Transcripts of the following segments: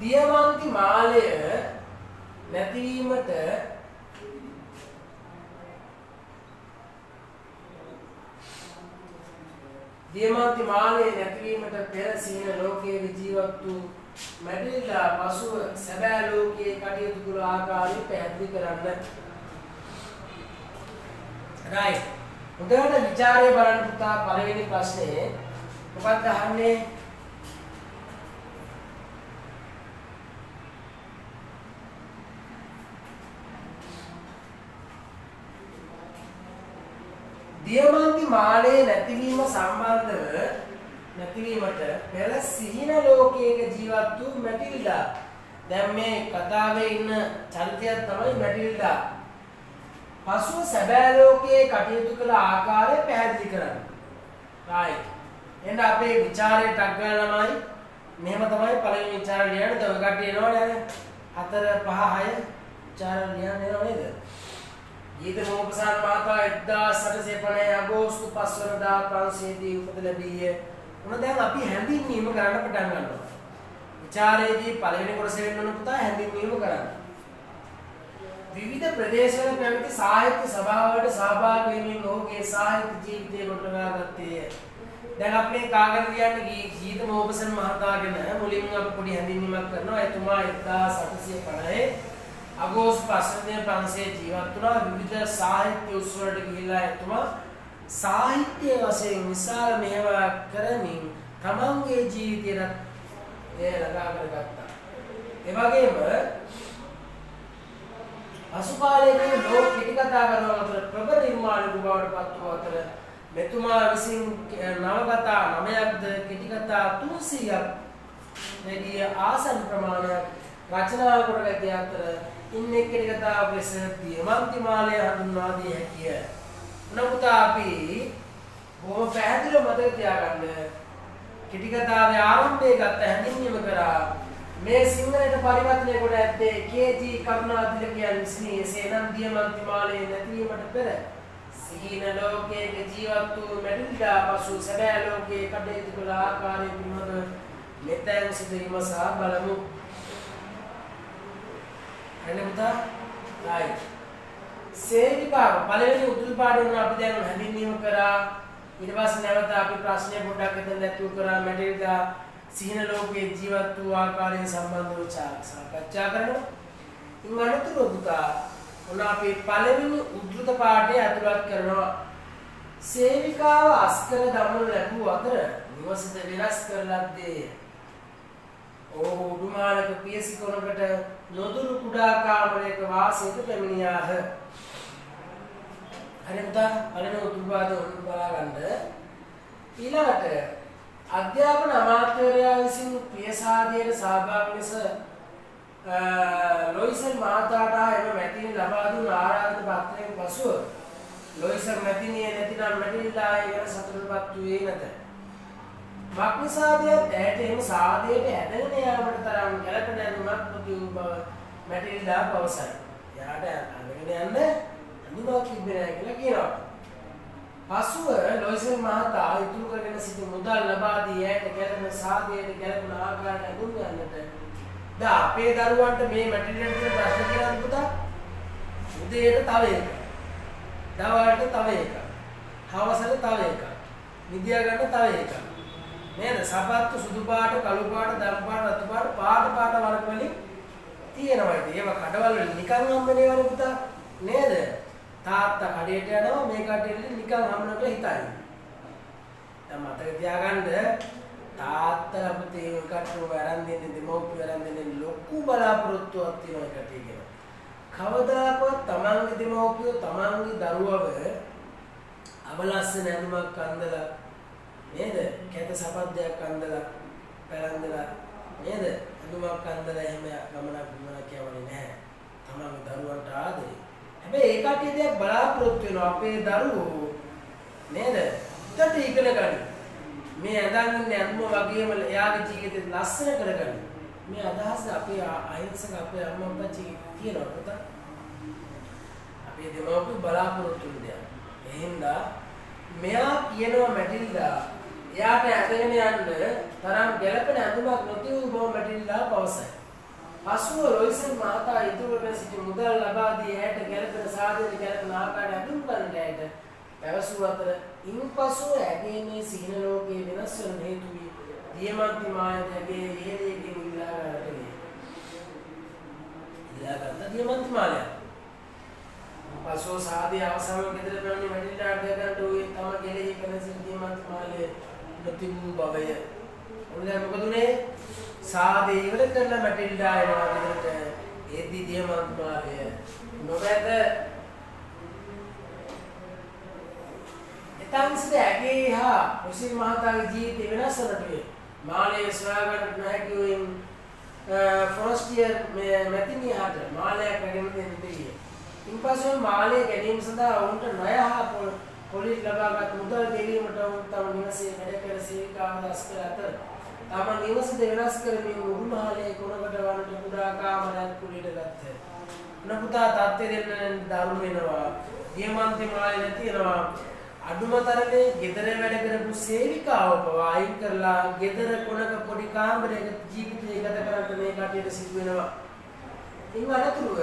දියමන්ති මාලය නැතිවීමට දියමන්ති මාලය නැතිවීමට පෙර සීන ලෝකයේ ජීවත් වූ මැටිල්ඩා පසුව සැබෑ ලෝකයේ කටයුතු කළ ආකාරය පැහැදිලි කරන්න. right. උදේට ਵਿਚාරය බලන්න පුතා පළවෙනි ප්‍රශ්නේ මොකක්ද අහන්නේ? දියමන්ති මාලයේ නැතිවීම සම්බන්ධව නැතිවීමට පෙර සිහින ලෝකයක ජීවත් වූ මැටිල්ඩා. දැන් මේ කතාවේ ඉන්න චරිතයක් තමයි මැටිල්ඩා. පසුව සැබෑ ලෝකයේ කටයුතු කළ ආකාරය පැහැදිලි කරන්න. right. එහෙනම් අපේ ਵਿਚාරයට ටක් ගාලා ළමයි මෙහෙම තමයි පළවෙනි විචාරය ලියන්නේ. දැන් ඔය කට්ටිය එනවනේ 4 5 6 විචාර ලියන්න එනව නේද? ගීත මොහොපසාන් මහතා 1850 අගෝස්තු 5 වනදා ප්‍රංශයේදී උපත ලැබීය. උන දැන් අපි හැඳින්වීම කරන්න පටන් ගන්නවා. විචාරයේදී පළවෙනි කොටස වෙන්න ඕන පුතා හැඳින්වීම කරන්න. විවිධ ප්‍රදේශවල පැවති සාහිත්‍ය සභාවලට සහභාගී වීමෙන් ඔහුගේ සාහිත්‍ය ජීවිතය ගොඩනගා ගත්තේය. දැන් අපි කාගද කියන්නේ ගීත මොහොපසන් මහතාගෙන මුලින්ම අපි පොඩි හැඳින්වීමක් කරනවා. එතුමා 1850 අගෝස්තු 5 වෙනිදා ප්‍රංශයේ ජීවත් වුණා. විවිධ සාහිත්‍ය උත්සවවලට ගිහිල්ලා එතුමා සාහිත්‍ය වශයෙන් විශාල මෙහෙයුමක් කරමින් තමන්ගේ ජීවිතයට එය ළඟා කරගත්තා. ඒ වගේම අසුකාලයේ ලෝක කෙටි කතා කරන අතර ප්‍රබල නිර්මාණ බවට පත් වූ අතර මෙතුමා විසින් නවකතා 9ක්ද කෙටි කතා 300ක් වැඩි ආසන්න ප්‍රමාණයක් රචනා කොට ඇති අතර ඉන්නේ කෙටි කතා ලෙස දියමන්ති මාලය හඳුන්වා දී හැකිය. නමුත් අපි බොහොම පැහැදිලිව මතක තියාගන්න කෙටි කතාවේ ආරම්භයේ ගත්ත හැඳින්වීම කරා මේ සිංහලට පරිවර්තනය කොට ඇත්තේ කේ.ජී. කරුණාතිලකයන් විසිනි. එසේනම් දියමන්ති මාලයේ නැතිවීමට පෙර සිහින ලෝකයේ ජීවත් වූ මැටිල්ඩා පසු සැබෑ ලෝකයේ කටයුතු කළ ආකාරය පිළිබඳව මෙතෙන් සිට විමසා බලමු. එන්නේ පුතා right. සේවිකාව පළවෙනි උතුරු පාඩුවන අපි දැන් හැඳින්වීම කරා. ඊට පස්සේ නැවත අපි ප්‍රශ්නය පොඩ්ඩක් හිතන්න නැතුව කරා මැටිල්ඩා සිහින ලෝකයේ ජීවත් වූ ආකාරයෙන් සම්බන්ධව සාකච්ඡා කරනවා. ඉන් අනතුරුව පුතා ඔන්න අපි පළවෙනි උද්දෘත පාඩේ ඇතුළත් කරනවා. සේවිකාව අස්කර දමනු ලැබූ අතර නිවසට වෙනස් කරලද්දී ඔහු උඩුමාලක පියසිකොනකට නොදුරු කුඩා කාමරයක වාසයට පැමිණියාහ. හරි පුතා පළවෙනි උද්දෘත පාඩේ ඔන්න බලා ගන්න. ඊළඟට අධ්‍යාපන අමාත්‍යවරයා විසින් පියසාදයට සහභාගී ලෙස ලොයිසල් මහතාට එම මැතිණිය ලබා දුන් ආරාධිත පත්‍රයෙන් පසුව ලොයිසල් මැතිණිය නැතිනම් මැටිල්ඩා ගැන සතුටුපත් වූයේ නැත. මක්නිසාදය ඇයට එම සාදයට ඇදගෙන යාමට තරම් ගැළපෙන ඇඳුමක් නොති වූ බව මැටිල්ඩා පවසයි. එයාට අඳගෙන යන්න ඇඳුමක් තිබෙන්නේ නැහැ කියලා කියනවා. පසුව ලොයිසල් මහතා ඉතුරු කරගෙන සිටි මුදල් ලබා දී ඇයට ගැළපෙන සාදයට ගැළපෙන ආකාරයට ඇඳුම් ගන්නට දැන් අපේ දරුවන්ට මේ මැටිරියල් කියන ප්‍රශ්න කියලා පුතා උදේට තව එක දවල්ට තව එක හවසට තව එක විද්‍යා ගන්න තව එක නේද සපත්තු සුදු පාට කළු පාට දම් පාට රතු පාට පාට වර්ග වලින් තියෙනවා. ඉතින් ඒවා කඩවල වල නිකන් හම්බෙන්නේ වනේ පුතා නේද? තාත්තා කඩේට යනවා මේ කඩේට නිකන් හම්බුන කියලා හිතන්නේ. දැන් මතක තියාගන්න තාත්තලා පුතේ කට්ටුව වරන් දෙන්නේ දෙමෝපිය වරන් දෙන්නේ ලොකු බලාපොරොත්තුවක් තියෙනවා ඒකට කියන. කවදාකවත් තමන්ගේ දෙමෝපියෝ තමන්ගේ දරුවව අවලස්සන ඇඳුමක් අඳලා නේද? කැත සපද්දයක් අඳලා පැලඳලා නේද? ඇඳුමක් අඳලා එහෙම ගමනක් කියවන්නේ නැහැ. තමන්ගේ දරුවන්ට ආදරේ. හැබැයි ඒ කටිය දෙයක් බලාපොරොත්තු වෙනවා අපේ දරුවෝ නේද? උඩට ඉගෙන ගන්න. මේ ඇඳන් ඉන්න අම්ම වගේම එයාගේ ජීවිතේ ලස්සන කරගන්න. මේ අදහස අපේ අහිංසක අපේ අම්මා අප්පච්චි කියනවා පුතා. අපේ දෙමව්පියෝ බලාපොරොත්තු වෙන දෙයක්. එහෙනම් මෙයා කියනවා මැටිල්ඩා එයාට ඇඳගෙන යන්න තරම් ගැළපෙන ඇඳුමක් නොතියු බව මැටිල්ඩා පවසයි. පසුව ලොයිසන් මහතා ඉදිරි වෙන සිට මුදල් ලබා දී ඇයට ගැළපෙන සාධන ගැළපෙන ආකාරයට අඳුම් ගන්නට ඇයට පැවසූ අතර ඉන්පසු ඇගේ මේ සිහින ලෝකයේ වෙනස් වන හේතු වී දියමන්ති මායතගේ ඉහළේකින් ඉල්ලා ගන්නට වේ. ඉල්ලා ගන්න දියමන්ති මාලය. පසුව සාදී අවසාන ගෙදර පැමිණි මැටිල්ලාට ගන්නට වූ තම ගෙලෙහි කරන සිට දියමන්ති මාලය නොතිබූ බවය. ඔන්න මොකද උනේ? සාදේ ඉවර කරලා මැටිල්ඩා එනවා ගෙදරට. ඒදි දියමන්ති මාලය නොමැත. එතන්සිට ඇගේ හා මුසිල් මහතාගේ ජීවිතය වෙනස් වන්නට වේ. මාලය සොයාගන්නට නොහැකි වූ ෆොරස්ටියර් මැතිනියාට මාලයක් රැගෙන දෙන්න දෙවිය. ඉන්පසු මාලය ගැනීම සඳහා ඔවුන්ට ණය හා පොලිස් ලබාගත් මුදල් ගෙවීමට ඔවුන් තම නිවසේ වැඩ කර සේවිකාව දස් කර අතර තම නිවසද වෙනස් කරමින් උරුමහලේ කොනකට වන්නට කුඩා කාමරයක් කුලියට ගත්හ. නපුතා තත්ත්වය දෙන්න දරුණු වෙනවා. දියමන්ති මාලය නැතිනවා. අඩුම තරමේ ගෙදර වැඩ කරපු සේවිකාව පවා අයින් කරලා ගෙදර කොනක පොඩි කාමරයක ජීවිතය ගත කරන්න මේ කටයුතු සිදු වෙනවා. ඉන් අනතුරුව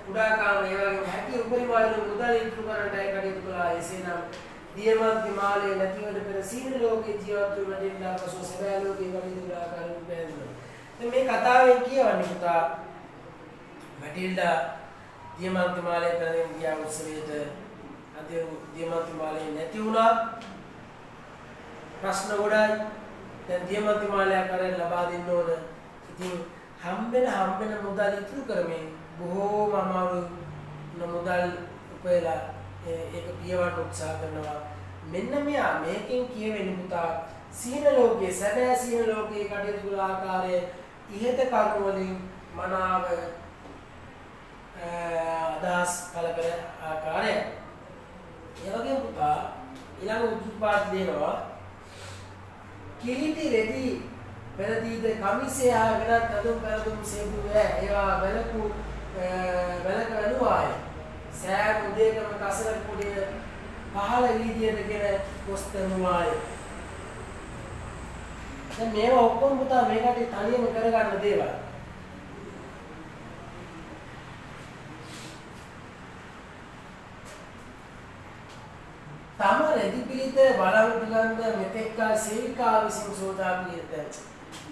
කුඩා කාමරය වගේ හැකි උපරිම මුදල් ඉතුරු කරන්නයි කටයුතු කළා. එසේනම් දියමන්ති මාලය නැතිවෙන පෙර සීන ලෝකේ ජීවත් වූ මැටිල්ඩා පසු සැබෑ ලෝකේ කටයුතු කළ ආකාරයෙන් බැලුවා. දැන් මේ කතාවෙන් කියවන්නේ පුතා මැටිල්ඩා දියමන්ති මාලය කරගෙන ගියා උත්සවයට. දියමන්ති මාලය නැති වුණා. ප්‍රශ්න ගොඩයි. දැන් දියමන්ති මාලය කරන් ලබා දෙන්න ඕන. ඉතින් හම්බෙන මුදල් ඉතුරු කරමින් බොහෝම අමාරු මුදල් උපයලා ඒක පියවන්න උත්සාහ කරනවා. මෙන්න මෙයා මේකෙන් කියවෙන්නේ පුතා සීන ලෝකයේ සැබෑ සීන ලෝකයේ කටයුතු කළ ආකාරය ඉහත කරුණු වලින් මනාව අදහස් කළ කර ආකාරය. ඒ වගේම පුතා ඊළඟ උද්දුත් පාඩ දෙනවා කිලිටි රෙදි පෙරදීද කමිසේ ආ වෙනත් අඳුම් පෙරදුම් සේබු ඒවා බලක වෙනුවාය. සෑම උදේකම කසල කුඩිය පහළ වීදියටගෙන ගොස් කරනුවාය. දැන් මේවා ඔක්කොම පුතා මේකට තනියම කරගන්න දේවල්. තම රෙදි පිළිත බලංගු ගන්න මෙතෙක්කා සේවිකාව විසින් සෝදා පිළිත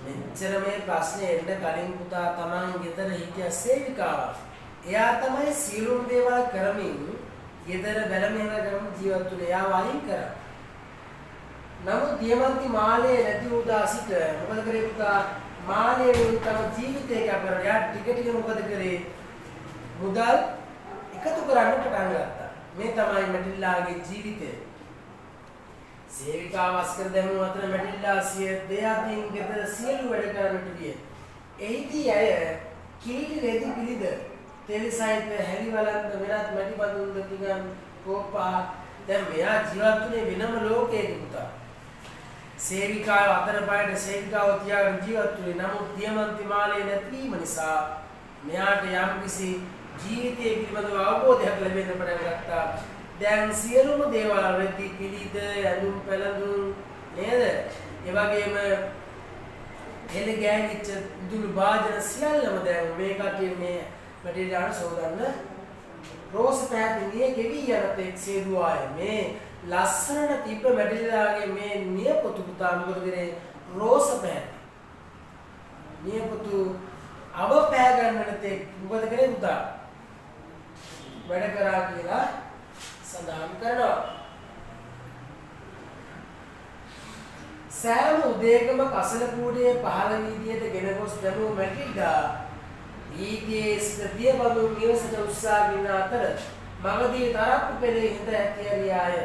මෙච්චර මේ ප්‍රශ්නේ එන්න කලින් පුතා තමන් ගෙදර හිටිය සේවිකාවක්. එයා තමයි සියලුම දේවල් කරමින් ගෙදර බැලමෙහෙම කරමින් ජීවත් වුණේ. එයා වයින් කරා. නමුත් දියමන්ති මාලය නැති වුණා සිට මොකද කරේ පුතා? මාලය වලින් තම ජීවිතේ කැපරලා එයා ටික ටික මොකද කරේ? මුදල් එකතු කරන්න පටන් ගත්තා. මේ තමයි මැටිල්ලාගේ ජීවිතය. සේවිකාව අස්කර දැමුව අතර මැටිල්ලා සිය දෙයකින් ගෙදර සියලු වැඩ කරන්නට ගියේ. එහිදී අය කීටි රෙදි පිළිද තෙලිසයිත් හැලිවලන්ද වෙනත් මැටි බඳුන්ද තිගන් කෝපා දැන් මෙයා ජීවත් වුණේ වෙනම ලෝකයක පුතා. සේවිකාව අතර පායට සේවිකාව තියාගෙන ජීවත් වුණේ. නමුත් දියමන්ති මාලය නැතිවීම නිසා මෙයාට යම්කිසි ජීවිතයේ පිළිබඳව අවබෝධයක් ලැබෙන්න පටන් ගත්තා. දැන් සියලුම දේවල් රෙදි පිළිද ඇඳුම් පැළඳුම් නේද? ඒ වගේම එළ ගෑනිච්ච දුළු වාදන සියල්ලම දැන් මේ කටිය මේ මැටිල්ඩාට සෝදන්න රෝස පැහැදිලියේ ගෙවි යනත් එක් සේදුවාය. මේ ලස්සනට තිබ්බ මැටිල්ඩාගේ මේ නියපොතු පුතා මොකද කරේ? රෝස පැහැදිලි. නියපොතු අව පෑ ගන්නට මොකද කරේ පුතා? වැඩ කරා කියලා සඳහන් කරනවා. සෑම උදේකම කසල කූඩේ පහළ වීදියට ගෙන ගොස් දැමූ මැටිල්ඩා වීදියේ සිට දියබඳුන් නිවසට උත්සාහගෙන අතර මගදී තරප්පු පෙරේ හිඳ ඇතිරියාය.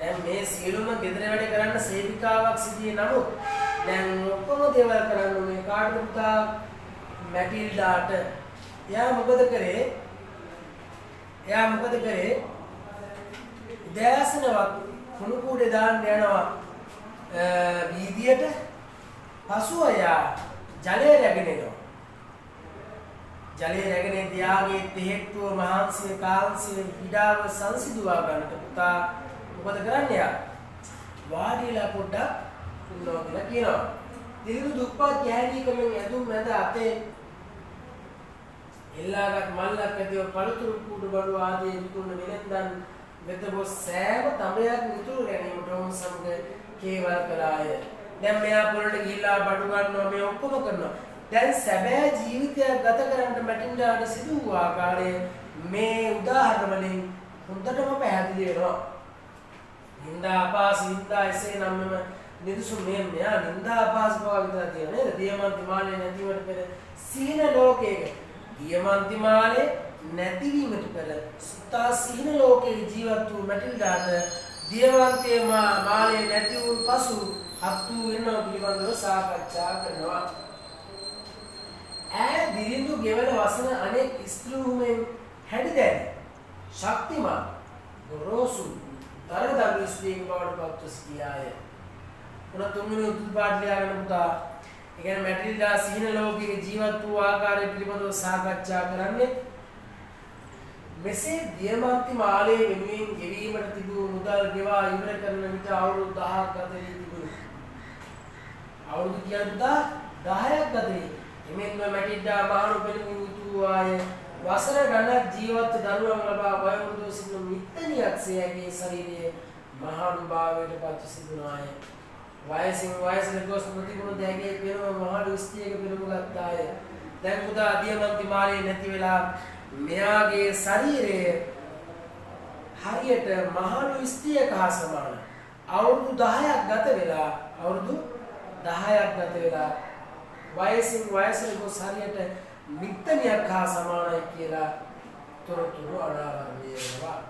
දැන් මේ සියලුම ගෙදර වැඩ කරන්න සේවිකාවක් සිටියේ. නමුත් දැන් ඔක්කොම දේවල් කරන්න මේ කාටද පුතා? මැටිල්ඩාට. එයා මොකද කරේ? උදෑසනවත් කුණු කූඩේ දාන්න යනවා වීදියට. පසුව එයා ජලය රැගෙන එනවා. ජලය රැගෙන තියාගේ තෙහෙට්ටුව මහන්සිය කාන්සිය ඉඩාව සංසිඳුවා ගන්නට පුතා මොකද කරන්නේ? එයා වාඩිලා පොඩ්ඩක් ඉන්නවා කියලා කියනවා. දිලිඳු දුප්පත් ගැහැණිකමෙන් ඇඳුම් මැද අතේ එල්ලාගත් මල්ලක් ඇතිව පළතුරු කූඩු බඩු ආදී විකුණන වෙළෙන්දන් වෙත ගොස් සෑම තඹයක් නිතුරු ගැනීමට ඔවුන් සමග කේවල් කළාය. දැන් මෙයා පොළට ගිහිල්ලා බඩු ගන්නවා මේ ඔක්කොම කරනවා. දැන් සැබෑ ජීවිතයක් ගත කරන්න මැටින්ඩාට සිදු වූ ආකාරය මේ උදාහරණ වලින් හොඳටම පැහැදිලි වෙනවා. නින්දා අපාස නින්දා එසේ නම් මෙම නිදුසුන් මෙයා නින්දා අපාස බව විතර තියෙන නේද? දියමන්ති මාලේ නැතිවට පෙර සීන ලෝකයක දියමන්ති මාලේ නැතිවීමට පෙර සුතා සීන ලෝකයේ ජීවත් වූ මැටිල්ඩාට දියමන්ති මාලේ නැති වූ පසු අත්තු වෙනව පිළිබඳව සාකච්ඡා කරනවා. ඈ දිරිඳු ගෙවල වසන අනෙක් ස්ත්‍රීහුමෙන් හැඩදැයි ශක්තිමත් ගොරෝසු තරදරු ස්ත්‍රීන් බවට පත්ව සිටියාය. උන තුන්වෙනි උද්දුත පාඩ ලියාගෙන පුතා. ඒ කියන්නේ මැටිල්ඩා සිහින ලෝකයේ ජීවත් වූ ආකාරය පිළිබඳව සාකච්ඡා කරන්නේ. මෙසේ දියමන්ති මාලේ වෙනුවෙන් ගෙවීමට තිබූ මුදල් ගෙවා ඉවර කරන විට අවුරුදු 10ක් ගත වී තිබුණි. අවුරුදු කියන්නේ 10ක් ගත වී. එමෙන්ම මැටිල්ඩා මහණු පෙළමින් යුතු ආය වසර ගණනක් ජීවත් දරුවන් ලබා වයෝවෘද්ධ සිටින මිත්තණියක් සෑගේ ශරීරයේ මහානුභාවයට පත් සිදුනාය. වයසින් වයසට ගොස් ප්‍රතිගුණ දැගේ පෙනුම මහලු ස්ත්‍රියක පෙනුම ගත්තාය. දැන් පුතා දියමන්ති මාලේ නැති වෙලා මෙයාගේ ශරීරය හරියට මහලු ස්ත්‍රියක හා සමාන. අවුරුදු 10ක් ගත වෙලා වයසින් වයසට ගොස් හරියට මිත්තණියක් හා සමානයි කියලා තොරතුරු අනාවරණය වෙනවා.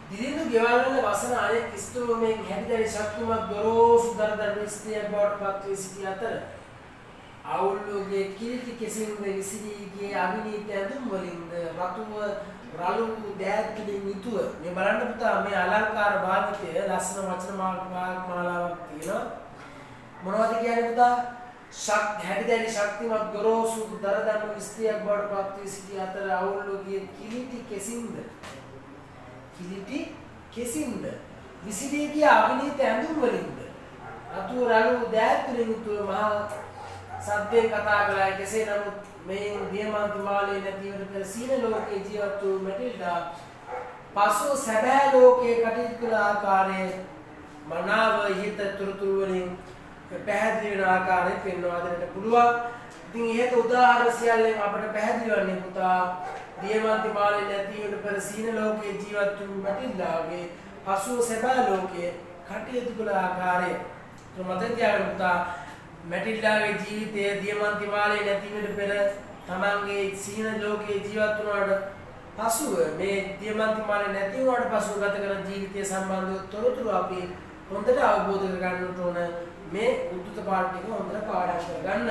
දිරිඳු ගෙවල් වල වසන අනෙක් ස්ත්‍රීමෙන් හැදිදැයි ශක්තිමත් ගොරෝසු දරදඬු ස්ත්‍රියක් බවට පත් වී සිටි අතර අවුල්ලුගේ කිලිටි කෙසින්ද විසිරී ගිය අවිනීත ඇඳුම් වලින්ද රතුව රළු දෑත් වලින් යුතුව මේ බලන්න පුතා මේ අලංකාර භාවිතය ලස්සන වචන මාලාවක් තියෙනවා. මොනවද කියන්නේ පුතා? හැදිදැයි ශක්තිමත් ගොරෝසු දරදඬු ස්ත්‍රියක් බවට පත් වී සිටි අතර අවුල්ලුගේ කිලිටි කෙසින්ද විසිරී ගිය අවිනීත ඇඳුම් වලින්ද රතු රළු දෑත් වලින් යුතුව මහා සද්දේ කතා කළා. කෙසේ නමුත් මේ දියමන්ති මාලේ නැතිවට පෙර සීන ලෝකයේ ජීවත් වූ මැටිල්ඩා පසු සැබෑ ලෝකයේ කටයුතු කළ ආකාරය මනාව හිත තුරුතුරු වලින් පැහැදිලි වෙන ආකාරය පෙන්වා දෙන්නට පුළුවන්. ඉතින් ඉහත උදාහරණ සියල්ලෙන් අපට පැහැදිලි වන්නේ පුතා දියමන්ති මාලේ නැතිවට පෙර සීන ලෝකයේ ජීවත් වූ මැටිල්ඩාගේ පසු සැබෑ ලෝකයේ කටයුතු කළ ආකාරය. මතක තියාගන්න පුතා මැටිල්ඩාගේ ජීවිතයේ දියමන්ති මාලේ නැතිවෙන්න පෙර තමන්ගේ සීන ලෝකයේ ජීවත් වුණාට පසුව මේ දියමන්ති මාලේ නැති වුණාට පසුව ගත කරන ජීවිතය සම්බන්ධව තොරතුරු අපි හොඳට අවබෝධ කරගන්නට ඕන. මේ උද්දුත පාඩ ටික හොඳට පාඩම් කරගන්න.